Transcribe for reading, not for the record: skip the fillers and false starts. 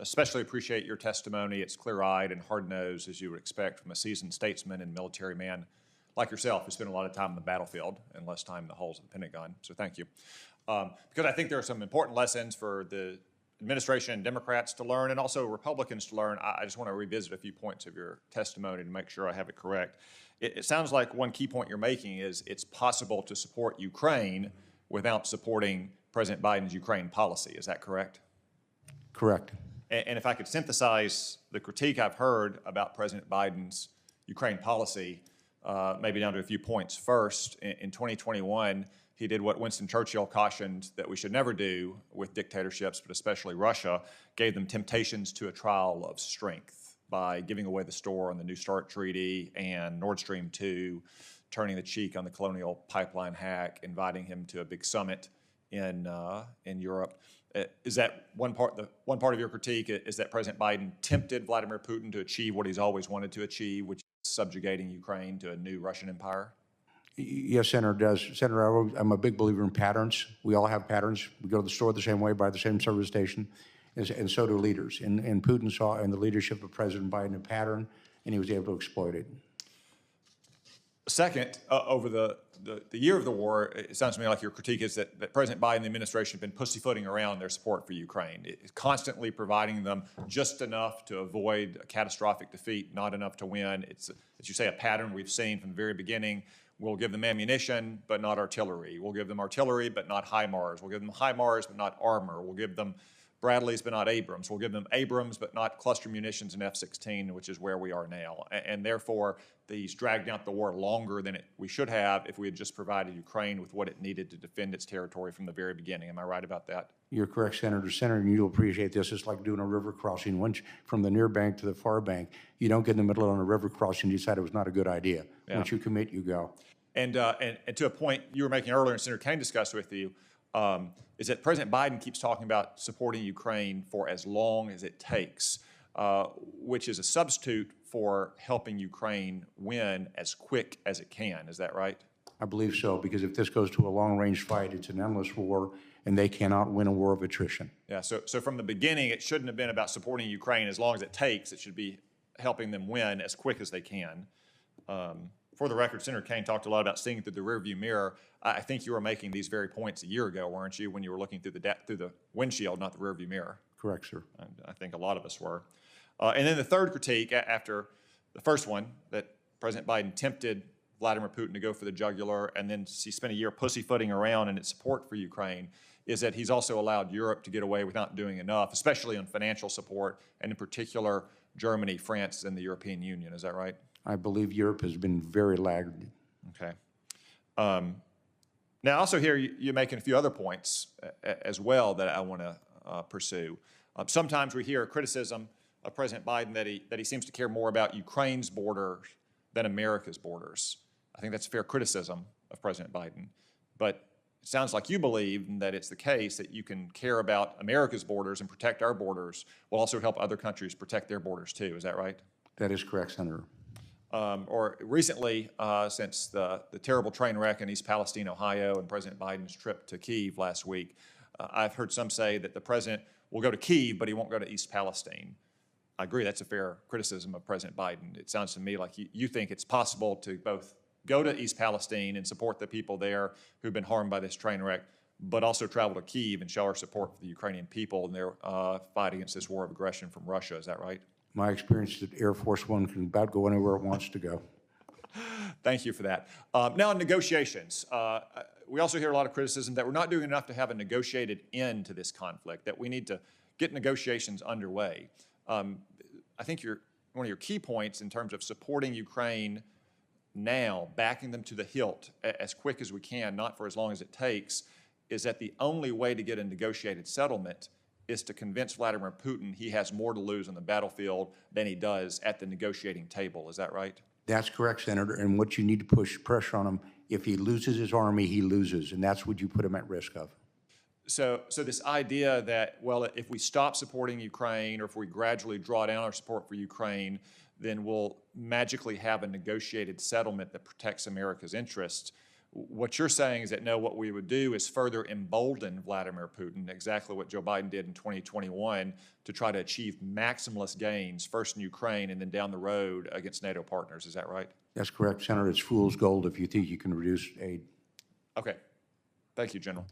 Especially appreciate your testimony. It's clear-eyed and hard-nosed, as you would expect from a seasoned statesman and military man like yourself who spent a lot of time on the battlefield and less time in the halls of the Pentagon. So thank you. Because I think there are some important lessons for the administration and Democrats to learn and also Republicans to learn. I just want to revisit a few points of your testimony to make sure I have it correct. It sounds like one key point you're making is it's possible to support Ukraine without supporting President Biden's Ukraine policy. Is that correct? Correct. And if I could synthesize the critique I've heard about President Biden's Ukraine policy, maybe down to a few points. First, in 2021, he did what Winston Churchill cautioned that we should never do with dictatorships, but especially Russia, gave them temptations to a trial of strength by giving away the store on the New START Treaty and Nord Stream 2, turning the cheek on the Colonial Pipeline hack, inviting him to a big summit in Europe. Is that one part of your critique is that President Biden tempted Vladimir Putin to achieve what he's always wanted to achieve, which is subjugating Ukraine to a new Russian empire? Yes, Senator, does. Senator, I'm a big believer in patterns. We all have patterns. We go to the store the same way, buy the same service station, and so do leaders. And Putin saw in the leadership of President Biden a pattern, and he was able to exploit it. Second, over the year of the war, it sounds to me like your critique is that President Biden and the administration have been pussyfooting around their support for Ukraine. It's constantly providing them just enough to avoid a catastrophic defeat, not enough to win. It's, as you say, a pattern we've seen from the very beginning. We'll give them ammunition, but not artillery. We'll give them artillery, but not HIMARS. We'll give them HIMARS, but not armor. We'll give them Bradleys, but not Abrams. We'll give them Abrams, but not cluster munitions and F-16, which is where we are now. And therefore, he's dragged out the war longer than we should have if we had just provided Ukraine with what it needed to defend its territory from the very beginning. Am I right about that? You're correct, Senator. Senator, and you'll appreciate this. It's like doing a river crossing. Once from the near bank to the far bank, you don't get in the middle on a river crossing. You decide it was not a good idea. Yeah. Once you commit, you go. And to a point you were making earlier, and Senator Kaine discussed with you, is that President Biden keeps talking about supporting Ukraine for as long as it takes, which is a substitute for helping Ukraine win as quick as it can. Is that right? I believe so, because if this goes to a long-range fight, it's an endless war, and they cannot win a war of attrition. Yeah, so from the beginning, it shouldn't have been about supporting Ukraine as long as it takes. It should be helping them win as quick as they can. For the record, Senator Kaine talked a lot about seeing through the rearview mirror. I think you were making these very points a year ago, weren't you, when you were looking through the windshield, not the rearview mirror? Correct, sir. And I think a lot of us were. And then the third critique, after the first one, that President Biden tempted Vladimir Putin to go for the jugular, and then he spent a year pussyfooting around in its support for Ukraine, is that he's also allowed Europe to get away with not doing enough, especially on financial support, and in particular, Germany, France, and the European Union. Is that right? I believe Europe has been very laggard. Okay. Now, I also hear you making a few other points as well that I want to pursue. Sometimes we hear a criticism of President Biden that he seems to care more about Ukraine's borders than America's borders. I think that's a fair criticism of President Biden. But it sounds like you believe that it's the case that you can care about America's borders and protect our borders while also help other countries protect their borders too. Is that right? That is correct, Senator. Or recently, since the terrible train wreck in East Palestine, Ohio, and President Biden's trip to Kyiv last week, I've heard some say that the president will go to Kyiv, but he won't go to East Palestine. I agree that's a fair criticism of President Biden. It sounds to me like you think it's possible to both go to East Palestine and support the people there who've been harmed by this train wreck, but also travel to Kyiv and show our support for the Ukrainian people in their fight against this war of aggression from Russia. Is that right? My experience is that Air Force One can about go anywhere it wants to go. Thank you for that. Now, in negotiations, we also hear a lot of criticism that we're not doing enough to have a negotiated end to this conflict, that we need to get negotiations underway. I think one of your key points in terms of supporting Ukraine now, backing them to the hilt as quick as we can, not for as long as it takes, is that the only way to get a negotiated settlement is to convince Vladimir Putin he has more to lose on the battlefield than he does at the negotiating table. Is that right? That's correct, Senator. And what you need to push pressure on him, if he loses his army, he loses, and that's what you put him at risk of. So this idea that, well, if we stop supporting Ukraine or if we gradually draw down our support for Ukraine, then we'll magically have a negotiated settlement that protects America's interests. What you're saying is that no, what we would do is further embolden Vladimir Putin, exactly what Joe Biden did in 2021, to try to achieve maximalist gains, first in Ukraine and then down the road against NATO partners. Is that right? That's correct, Senator. It's fool's gold if you think you can reduce aid. Okay. Thank you, General.